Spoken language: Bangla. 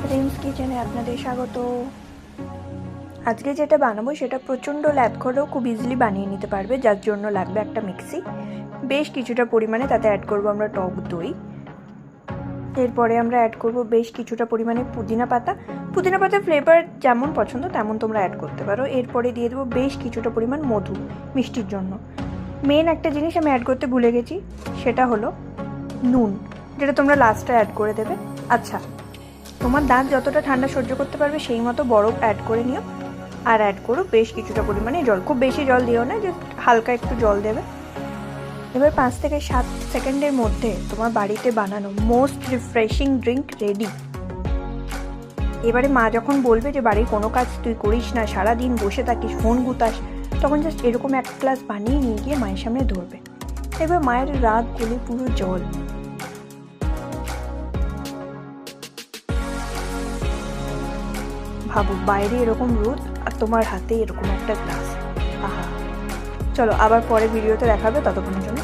রিমস কিচেনে আপনাদের স্বাগত। আজকে যেটা বানাবো সেটা প্রচণ্ড ল্যাদ করেও খুব ইজিলি বানিয়ে নিতে পারবে, যার জন্য লাগবে একটা মিক্সি, বেশ কিছুটা পরিমাণে তাতে অ্যাড করব আমরা টক দই। এরপরে আমরা অ্যাড করব বেশ কিছুটা পরিমাণে পুদিনা পাতা ফ্লেভার যেমন পছন্দ তেমন তোমরা অ্যাড করতে পারো। এরপরে দিয়ে দেবো বেশ কিছুটা পরিমাণ মধু মিষ্টির জন্য। মেন একটা জিনিস আমি অ্যাড করতে ভুলে গেছি, সেটা হলো নুন, যেটা তোমরা লাস্টে অ্যাড করে দেবে। আচ্ছা, তোমার দাঁত যতটা ঠান্ডা সহ্য করতে পারবে সেই মতো বরফ অ্যাড করে নিও, আর অ্যাড করো বেশ কিছুটা পরিমাণে জল। খুব বেশি জল দিও না, জাস্ট হালকা একটু জল দেবে। এবার 5 থেকে 7 সেকেন্ডের মধ্যে তোমার বাড়িতে বানানো মোস্ট রিফ্রেশিং ড্রিঙ্ক রেডি। এবারে মা যখন বলবে যে বাড়ির কোনো কাজ তুই করিস না, সারাদিন বসে থাকিস, ফোন গুতাস, তখন জাস্ট এরকম এক গ্লাস বানিয়ে নিয়ে গিয়ে মায়ের সামনে ধরবে। এবার মায়ের রাগ গলে পুরো জল। ভাবো, বাইরে এরকম রোদ আর তোমার হাতে এরকম একটা গ্লাস। আহা, চলো আবার পরে ভিডিওতে দেখাবে, ততক্ষণের জন্য